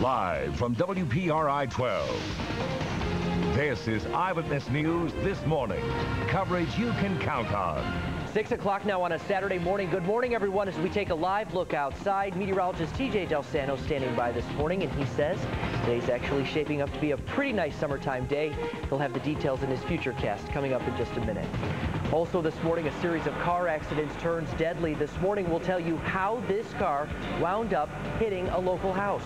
Live from WPRI 12. This is Eyewitness News This Morning. Coverage you can count on. 6 o'clock now on a Saturday morning. Good morning, everyone, as we take a live look outside. Meteorologist TJ Del Santo standing by this morning, and he says today's actually shaping up to be a pretty nice summertime day. He'll have the details in his future cast coming up in just a minute. Also this morning, a series of car accidents turns deadly. This morning, we'll tell you how this car wound up hitting a local house.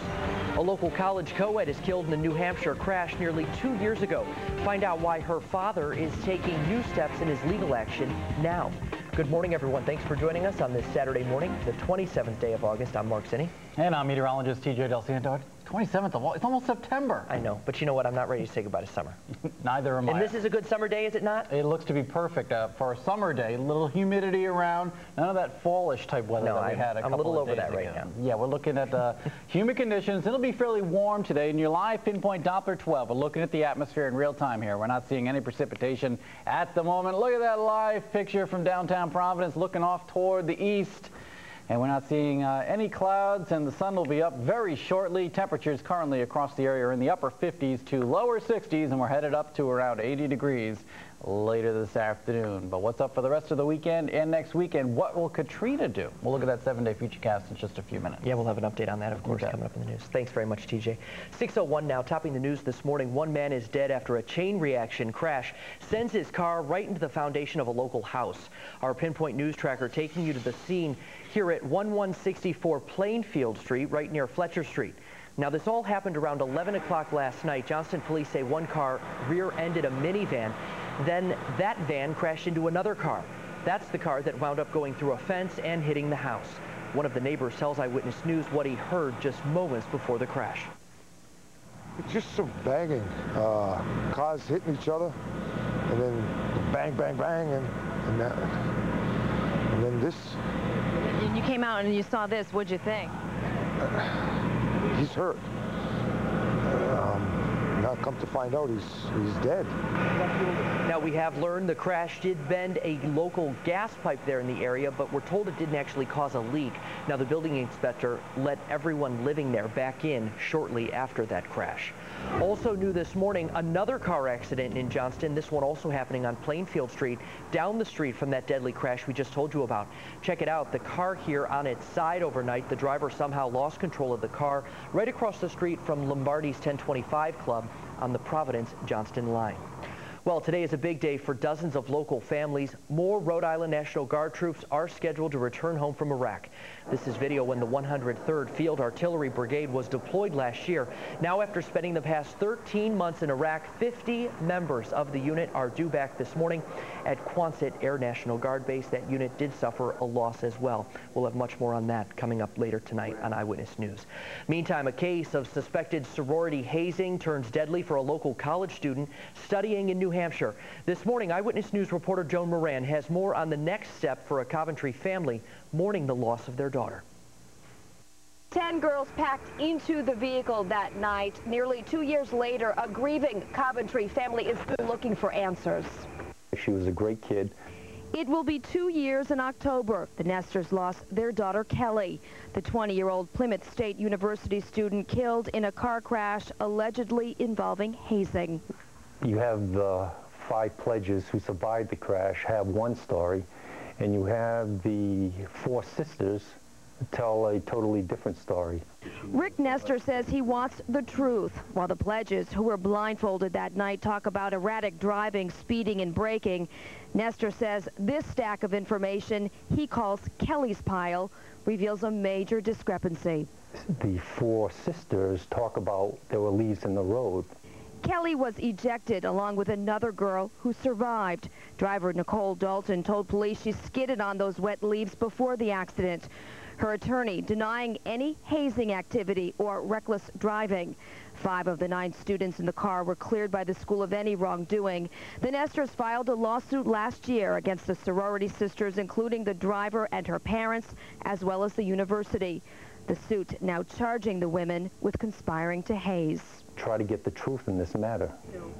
A local college co-ed is killed in a New Hampshire crash nearly 2 years ago. Find out why her father is taking new steps in his legal action now. Good morning, everyone. Thanks for joining us on this Saturday morning, the 27th day of August. I'm Mark Zinni. And I'm meteorologist TJ Del Santo. 27th of August. It's almost September. I know, but you know what? I'm not ready to say goodbye to summer. Neither am I. And this is a good summer day, is it not? It looks to be perfect for a summer day. A little humidity around. None of that fallish type weather that we had a couple of days ago. I'm a little over that right now. Yeah, we're looking at humid conditions. It'll be fairly warm today. And your live pinpoint Doppler 12. We're looking at the atmosphere in real time here. We're not seeing any precipitation at the moment. Look at that live picture from downtown Providence looking off toward the east. And we're not seeing any clouds, and the sun will be up very shortly. Temperatures currently across the area are in the upper 50s to lower 60s, and we're headed up to around 80 degrees later this afternoon. But what's up for the rest of the weekend and next weekend? What will Katrina do? We'll look at that 7-day futurecast in just a few minutes. Yeah, we'll have an update on that, of course, coming up in the news. Thanks very much, TJ. 6:01 now, topping the news this morning. One man is dead after a chain reaction crash sends his car right into the foundation of a local house. Our Pinpoint News Tracker taking you to the scene here at 1164 Plainfield Street, right near Fletcher Street. Now, this all happened around 11 o'clock last night. Johnston police say one car rear-ended a minivan. Then that van crashed into another car. That's the car that wound up going through a fence and hitting the house. One of the neighbors tells Eyewitness News what he heard just moments before the crash. It's just some banging, cars hitting each other, and then bang, bang, bang, and then this. And you came out and you saw this. What'd you think? He's hurt. Now come to find out, he's dead. Now, we have learned the crash did bend a local gas pipe there in the area, but we're told it didn't actually cause a leak. Now, the building inspector let everyone living there back in shortly after that crash. Also new this morning, another car accident in Johnston, this one also happening on Plainfield Street, down the street from that deadly crash we just told you about. Check it out, the car here on its side overnight. The driver somehow lost control of the car right across the street from Lombardi's 1025 Club on the Providence-Johnston line. Well, today is a big day for dozens of local families. More Rhode Island National Guard troops are scheduled to return home from Iraq. This is video when the 103rd Field Artillery Brigade was deployed last year. Now, after spending the past 13 months in Iraq, 50 members of the unit are due back this morning at Quonset Air National Guard Base. That unit did suffer a loss as well. We'll have much more on that coming up later tonight on Eyewitness News. Meantime, a case of suspected sorority hazing turns deadly for a local college student studying in New Hampshire. This morning, Eyewitness News reporter Joan Moran has more on the next step for a Coventry family mourning the loss of their daughter. 10 girls packed into the vehicle that night. Nearly 2 years later, a grieving Coventry family is still looking for answers. She was a great kid. It will be 2 years in October. The Nestors lost their daughter, Kelly, the 20-year-old Plymouth State University student killed in a car crash allegedly involving hazing. You have the 5 pledges who survived the crash have one story, and you have the 4 sisters tell a totally different story. Rick Nestor says he wants the truth, while the pledges, who were blindfolded that night, talk about erratic driving, speeding, and braking. Nestor says this stack of information he calls Kelly's pile reveals a major discrepancy. The 4 sisters talk about there were leaves in the road. Kelly was ejected along with another girl who survived. Driver Nicole Dalton told police she skidded on those wet leaves before the accident. Her attorney denying any hazing activity or reckless driving. 5 of the 9 students in the car were cleared by the school of any wrongdoing. The Nestors filed a lawsuit last year against the sorority sisters, including the driver and her parents, as well as the university. The suit now charging the women with conspiring to haze. Try to get the truth in this matter.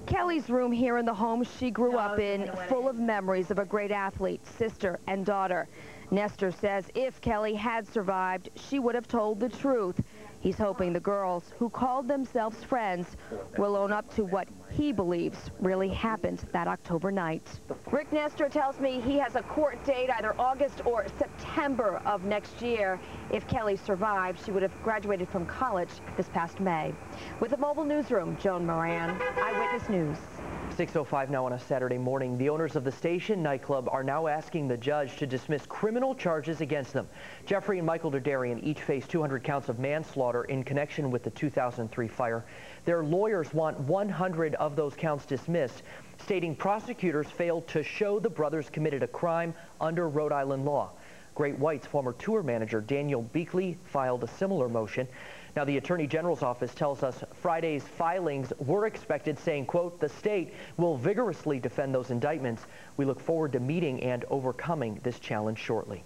Kelly's room here in the home she grew up in, full of memories of a great athlete, sister, and daughter. Nestor says if Kelly had survived, she would have told the truth. He's hoping the girls, who called themselves friends, will own up to what he believes really happened that October night. Rick Nestor tells me he has a court date either August or September of next year. If Kelly survived, she would have graduated from college this past May. With the mobile newsroom, Joan Moran, Eyewitness News. 6:05 now on a Saturday morning. The owners of the Station nightclub are now asking the judge to dismiss criminal charges against them. Jeffrey and Michael Derderian each face 200 counts of manslaughter in connection with the 2003 fire. Their lawyers want 100 of those counts dismissed, stating prosecutors failed to show the brothers committed a crime under Rhode Island law. Great White's former tour manager Daniel Beakley filed a similar motion. Now, the Attorney General's office tells us Friday's filings were expected, saying, quote, the state will vigorously defend those indictments. We look forward to meeting and overcoming this challenge shortly.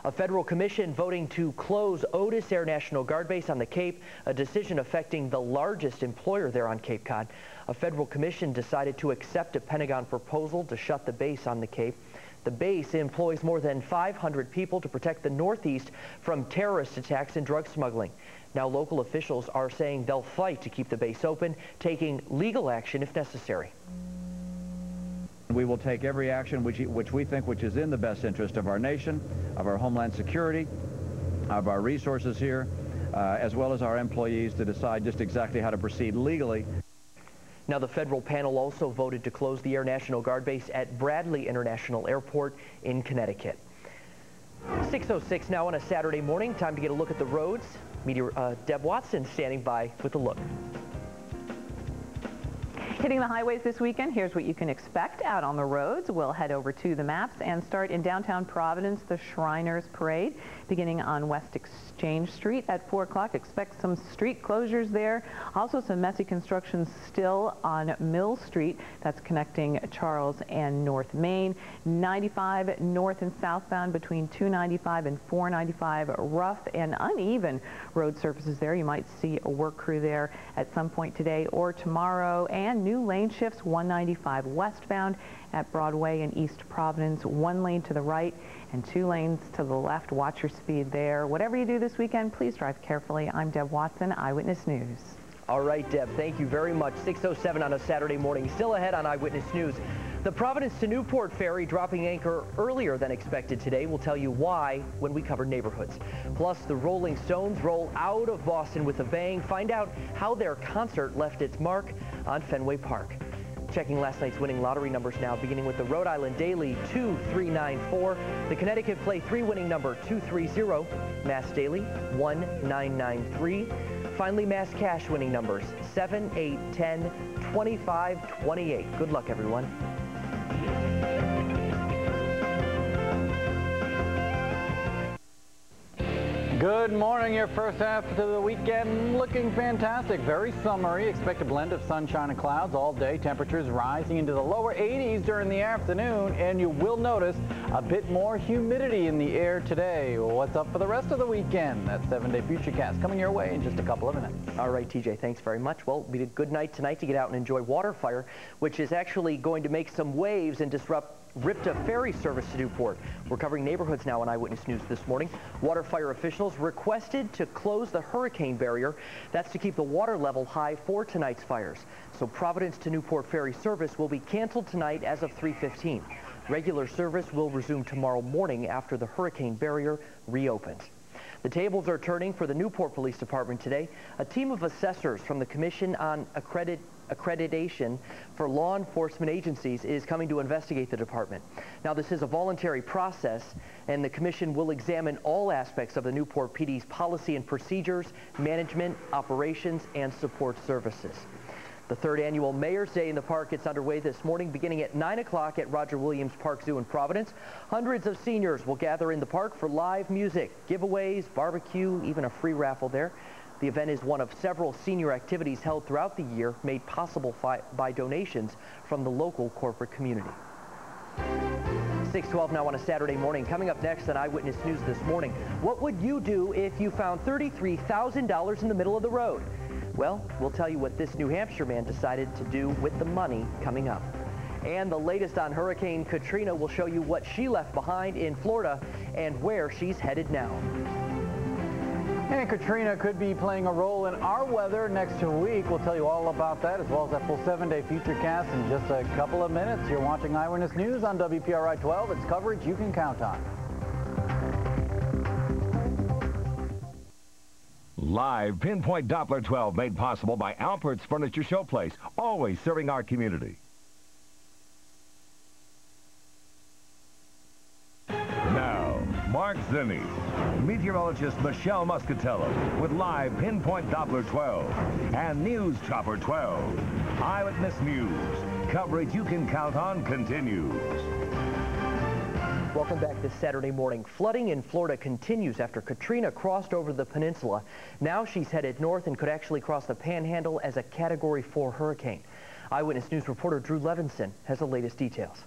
A federal commission voting to close Otis Air National Guard Base on the Cape, a decision affecting the largest employer there on Cape Cod. A federal commission decided to accept a Pentagon proposal to shut the base on the Cape. The base employs more than 500 people to protect the Northeast from terrorist attacks and drug smuggling. Now, local officials are saying they'll fight to keep the base open, taking legal action if necessary. We will take every action which we think is in the best interest of our nation, of our homeland security, of our resources here, as well as our employees, to decide just exactly how to proceed legally. Now, the federal panel also voted to close the Air National Guard Base at Bradley International Airport in Connecticut. 6:06 now on a Saturday morning. Time to get a look at the roads. Deb Watson standing by with a look. Hitting the highways this weekend, here's what you can expect out on the roads. We'll head over to the maps and start in downtown Providence, the Shriners Parade, beginning on West Exchange Street at 4 o'clock. Expect some street closures there. Also some messy construction still on Mill Street. That's connecting Charles and North Main. 95 north and southbound between 295 and 495. Rough and uneven road surfaces there. You might see a work crew there at some point today or tomorrow. And new lane shifts, 195 westbound at Broadway and East Providence, 1 lane to the right and 2 lanes to the left. Watch your speed there. Whatever you do this weekend, please drive carefully. I'm Deb Watson, Eyewitness News. All right, Deb, thank you very much. 6:07 on a Saturday morning. Still ahead on Eyewitness News. The Providence to Newport ferry dropping anchor earlier than expected today. We'll tell you why when we cover neighborhoods. Plus, the Rolling Stones roll out of Boston with a bang. Find out how their concert left its mark on Fenway Park. Checking last night's winning lottery numbers now, beginning with the Rhode Island Daily 2394, the Connecticut Play 3 winning number 230, Mass Daily 1993. Finally, Mass Cash winning numbers 7, 8, 10, 25, 28. Good luck, everyone. Good morning. Your first half to the weekend looking fantastic. Very summery. Expect a blend of sunshine and clouds all day. Temperatures rising into the lower 80s during the afternoon, and you will notice a bit more humidity in the air today. What's up for the rest of the weekend? That 7-day Futurecast coming your way in just a couple of minutes. All right, TJ, thanks very much. Well, we did good night tonight to get out and enjoy Waterfire, which is actually going to make some waves and disrupt RIPTA ferry service to Newport. We're covering neighborhoods now on Eyewitness News this morning. Waterfire officials requested to close the hurricane barrier. That's to keep the water level high for tonight's fires. So Providence to Newport ferry service will be canceled tonight as of 3:15. Regular service will resume tomorrow morning after the hurricane barrier reopens. The tables are turning for the Newport Police Department today. A team of assessors from the Commission on Accreditation for Law Enforcement Agencies is coming to investigate the department. Now, this is a voluntary process, and the commission will examine all aspects of the Newport PD's policy and procedures, management, operations, and support services. The third annual Mayor's Day in the Park gets underway this morning, beginning at 9 o'clock at Roger Williams Park Zoo in Providence. Hundreds of seniors will gather in the park for live music, giveaways, barbecue, even a free raffle there. The event is one of several senior activities held throughout the year, made possible by donations from the local corporate community. 6:12 now on a Saturday morning. Coming up next on Eyewitness News this morning, what would you do if you found $33,000 in the middle of the road? Well, we'll tell you what this New Hampshire man decided to do with the money coming up. And the latest on Hurricane Katrina will show you what she left behind in Florida and where she's headed now. And Katrina could be playing a role in our weather next week. We'll tell you all about that, as well as that full 7-day futurecast in just a couple of minutes. You're watching Eyewitness News on WPRI 12. It's coverage you can count on. Live Pinpoint Doppler 12 made possible by Alpert's Furniture Showplace, always serving our community. Now, Mark Zinni, meteorologist Michelle Muscatello with Live Pinpoint Doppler 12 and News Chopper 12. Eyewitness News. Coverage you can count on continues. Welcome back this Saturday morning. Flooding in Florida continues after Katrina crossed over the peninsula. Now she's headed north and could actually cross the Panhandle as a Category 4 hurricane. Eyewitness News reporter Drew Levinson has the latest details.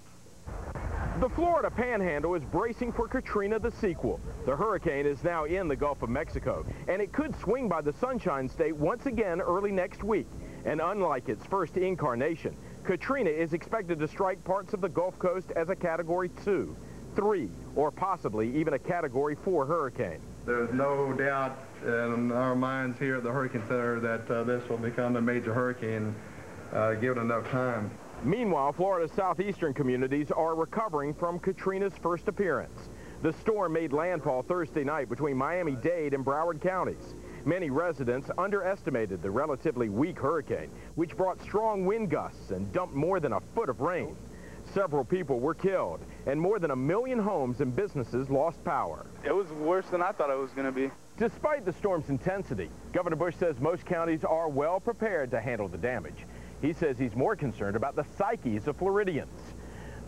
The Florida Panhandle is bracing for Katrina, the sequel. The hurricane is now in the Gulf of Mexico, and it could swing by the Sunshine State once again early next week. And unlike its first incarnation, Katrina is expected to strike parts of the Gulf Coast as a Category 2, 3, or possibly even a Category 4 hurricane. There's no doubt in our minds here at the Hurricane Center that this will become a major hurricane given enough time. Meanwhile, Florida's southeastern communities are recovering from Katrina's first appearance. The storm made landfall Thursday night between Miami-Dade and Broward counties. Many residents underestimated the relatively weak hurricane, which brought strong wind gusts and dumped more than a foot of rain. Several people were killed, and more than 1 million homes and businesses lost power. It was worse than I thought it was going to be. Despite the storm's intensity, Governor Bush says most counties are well prepared to handle the damage. He says he's more concerned about the psyches of Floridians.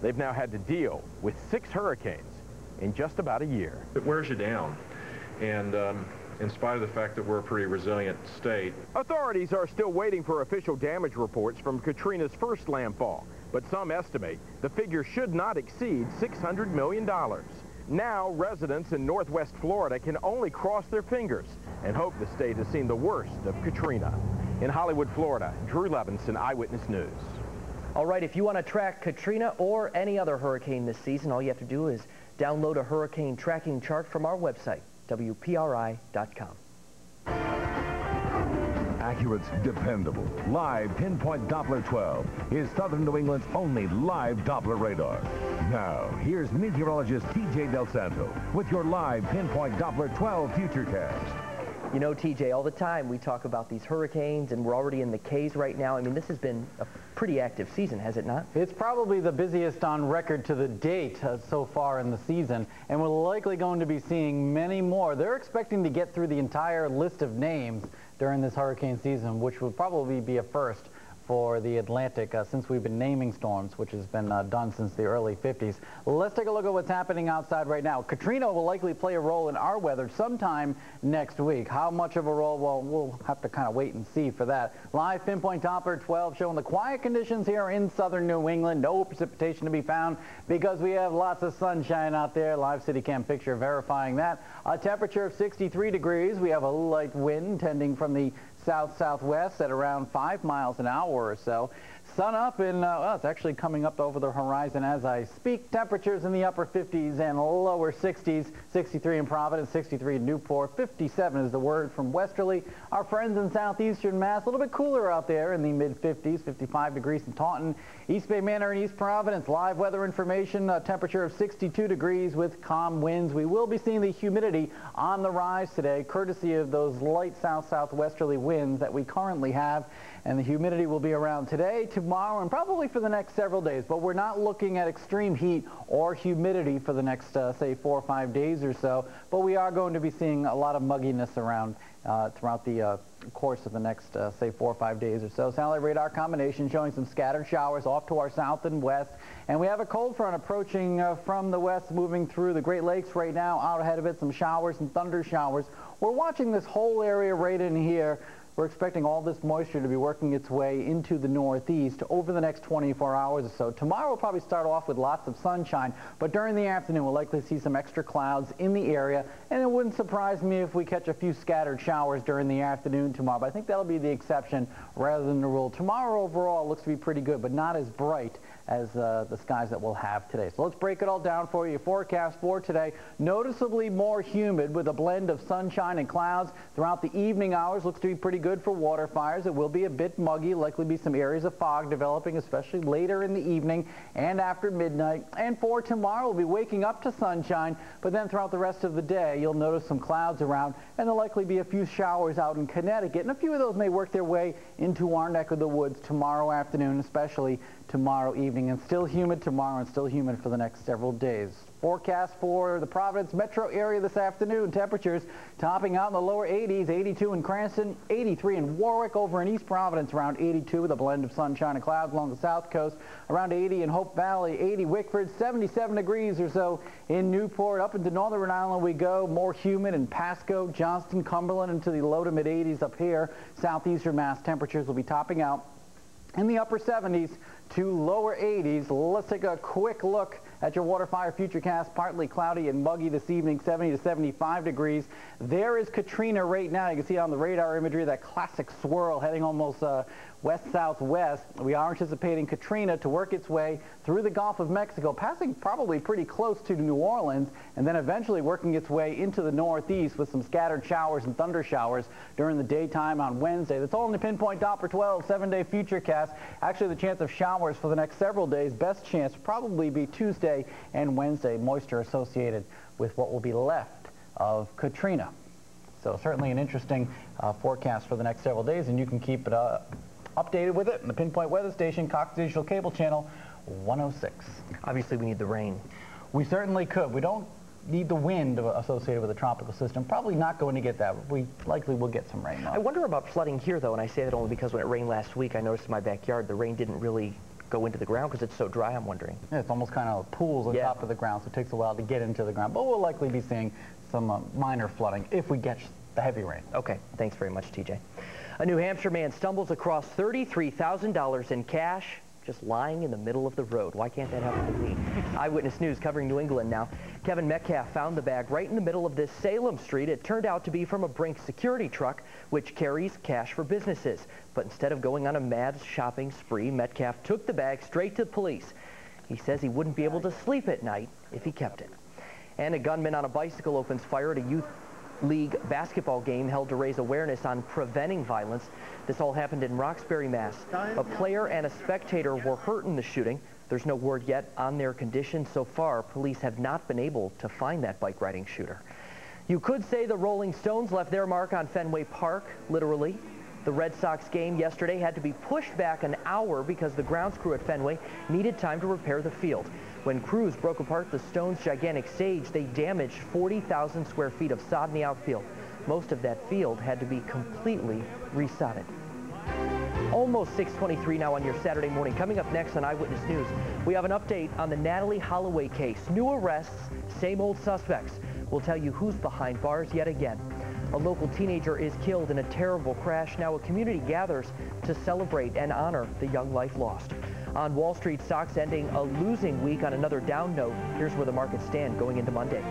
They've now had to deal with 6 hurricanes in just about a year. It wears you down, and in spite of the fact that we're a pretty resilient state. Authorities are still waiting for official damage reports from Katrina's first landfall, but some estimate the figure should not exceed $600 million. Now, residents in Northwest Florida can only cross their fingers and hope the state has seen the worst of Katrina. In Hollywood, Florida, Drew Levinson, Eyewitness News. All right, if you want to track Katrina or any other hurricane this season, all you have to do is download a hurricane tracking chart from our website, WPRI.com. Accurate's dependable, live Pinpoint Doppler 12 is Southern New England's only live Doppler radar. Now, here's meteorologist TJ Del Santo with your live Pinpoint Doppler 12 futurecast. You know, TJ, all the time we talk about these hurricanes, and we're already in the Ks right now. I mean, this has been a pretty active season, has it not? It's probably the busiest on record to the date so far in the season, and we're likely going to be seeing many more. They're expecting to get through the entire list of names during this hurricane season, which would probably be a first for the Atlantic since we've been naming storms, which has been done since the early 50s. Let's take a look at what's happening outside right now. Katrina will likely play a role in our weather sometime next week. How much of a role? Well, we'll have to kind of wait and see for that. Live Pinpoint Doppler 12 showing the quiet conditions here in southern New England. No precipitation to be found because we have lots of sunshine out there. Live City Cam picture verifying that. A temperature of 63 degrees. We have a light wind tending from the south-southwest at around 5 miles an hour or so. Sun up and well, it's actually coming up over the horizon as I speak. Temperatures in the upper 50s and lower 60s. 63 in Providence, 63 in Newport, 57 is the word from Westerly. Our friends in southeastern Mass, a little bit cooler out there in the mid-50s, 55 degrees in Taunton. East Bay Manor and East Providence, live weather information, a temperature of 62 degrees with calm winds. We will be seeing the humidity on the rise today, courtesy of those light south-southwesterly winds that we currently have. And the humidity will be around today, tomorrow, and probably for the next several days. But we're not looking at extreme heat or humidity for the next, say, 4 or 5 days or so. But we are going to be seeing a lot of mugginess around throughout the course of the next, say, 4 or 5 days or so. Satellite radar combination showing some scattered showers off to our south and west. And we have a cold front approaching from the west, moving through the Great Lakes right now. Out ahead of it, some showers and thunder showers. We're watching this whole area right in here. We're expecting all this moisture to be working its way into the northeast over the next 24 hours or so. Tomorrow we'll probably start off with lots of sunshine, but during the afternoon we'll likely see some extra clouds in the area, and it wouldn't surprise me if we catch a few scattered showers during the afternoon tomorrow, but I think that'll be the exception rather than the rule. Tomorrow overall looks to be pretty good, but not as bright as the skies that we'll have today. So let's break it all down for you. Forecast for today, noticeably more humid with a blend of sunshine and clouds throughout the evening hours. Looks to be pretty good for water fires. It will be a bit muggy, likely be some areas of fog developing, especially later in the evening and after midnight. And for tomorrow, we'll be waking up to sunshine, but then throughout the rest of the day, you'll notice some clouds around, and there'll likely be a few showers out in Connecticut, and a few of those may work their way into our neck of the woods tomorrow afternoon, especially tomorrow evening, and still humid tomorrow and still humid for the next several days. Forecast for the Providence metro area this afternoon. Temperatures topping out in the lower 80s, 82 in Cranston, 83 in Warwick, over in East Providence around 82 with a blend of sunshine and clouds along the south coast, around 80 in Hope Valley, 80 Wickford, 77 degrees or so in Newport. Up into Northern Rhode Island we go, more humid in Pasco, Johnston, Cumberland, into the low to mid 80s up here. Southeastern Mass temperatures will be topping out in the upper 70s to lower 80s. Let's take a quick look at your water fire futurecast. Partly cloudy and muggy this evening, 70 to 75 degrees. There is Katrina right now. You can see on the radar imagery that classic swirl heading almost west-southwest. We are anticipating Katrina to work its way through the Gulf of Mexico, passing probably pretty close to New Orleans, and then eventually working its way into the northeast with some scattered showers and thunder showers during the daytime on Wednesday. That's all in the Pinpoint Doppler 12 7-day futurecast. Actually, the chance of showers for the next several days, best chance probably be Tuesday and Wednesday. Moisture associated with what will be left of Katrina. So certainly an interesting forecast for the next several days, and you can keep it updated with it in the Pinpoint Weather Station, Cox Digital Cable Channel 106. Obviously, we need the rain. We certainly could. We don't need the wind associated with a tropical system. Probably not going to get that. We likely will get some rain, though. I wonder about flooding here, though, and I say that only because when it rained last week, I noticed in my backyard the rain didn't really go into the ground because it's so dry, I'm wondering. Yeah, it's almost kind of pools on top of the ground, so it takes a while to get into the ground. But we'll likely be seeing some minor flooding if we get the heavy rain. Okay, thanks very much, TJ. A New Hampshire man stumbles across $33,000 in cash just lying in the middle of the road. Why can't that happen to me? Eyewitness News covering New England now. Kevin Metcalf found the bag right in the middle of this Salem Street. It turned out to be from a Brink security truck, which carries cash for businesses. But instead of going on a mad shopping spree, Metcalf took the bag straight to the police. He says he wouldn't be able to sleep at night if he kept it. And a gunman on a bicycle opens fire at a youth league basketball game held to raise awareness on preventing violence. This all happened in Roxbury, Mass. A player and a spectator were hurt in the shooting. There's no word yet on their condition. So far, police have not been able to find that bike riding shooter. You could say the Rolling Stones left their mark on Fenway Park, literally. The Red Sox game yesterday had to be pushed back an hour because the grounds crew at Fenway needed time to repair the field. When crews broke apart the Stones' gigantic stage, they damaged 40,000 square feet of sod in the outfield. Most of that field had to be completely resodded. Almost 6:23 now on your Saturday morning. Coming up next on Eyewitness News, we have an update on the Natalie Holloway case. New arrests, same old suspects. We'll tell you who's behind bars yet again. A local teenager is killed in a terrible crash. Now a community gathers to celebrate and honor the young life lost. On Wall Street, stocks ending a losing week on another down note. Here's where the markets stand going into Monday.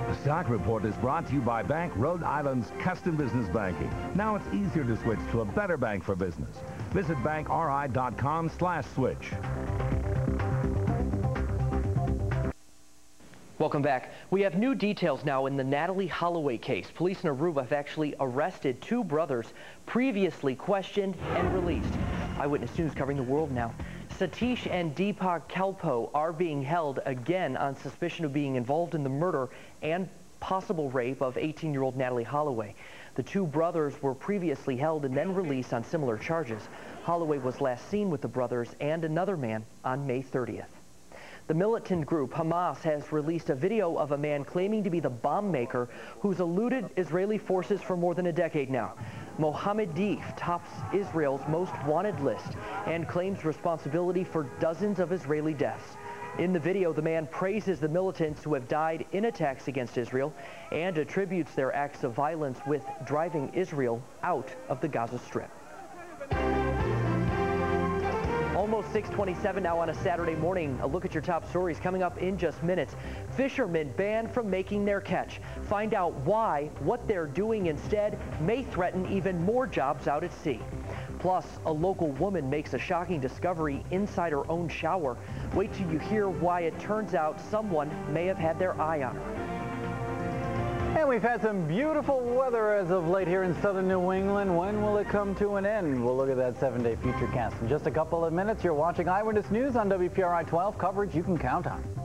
The Stock Report is brought to you by Bank Rhode Island's Custom Business Banking. Now it's easier to switch to a better bank for business. Visit bankri.com/switch. Welcome back. We have new details now in the Natalie Holloway case. Police in Aruba have actually arrested two brothers previously questioned and released. Eyewitness News covering the world now. Satish and Deepak Kalpo are being held again on suspicion of being involved in the murder and possible rape of 18-year-old Natalie Holloway. The two brothers were previously held and then released on similar charges. Holloway was last seen with the brothers and another man on May 30th. The militant group Hamas has released a video of a man claiming to be the bomb maker who's eluded Israeli forces for more than a decade now. Mohammed Deif tops Israel's most wanted list and claims responsibility for dozens of Israeli deaths. In the video, the man praises the militants who have died in attacks against Israel and attributes their acts of violence with driving Israel out of the Gaza Strip. Almost 6:27 now on a Saturday morning. A look at your top stories coming up in just minutes. Fishermen banned from making their catch. Find out why what they're doing instead may threaten even more jobs out at sea. Plus, a local woman makes a shocking discovery inside her own shower. Wait till you hear why it turns out someone may have had their eye on her. And we've had some beautiful weather as of late here in southern New England. When will it come to an end? We'll look at that 7-day futurecast in just a couple of minutes. You're watching Eyewitness News on WPRI 12, coverage you can count on.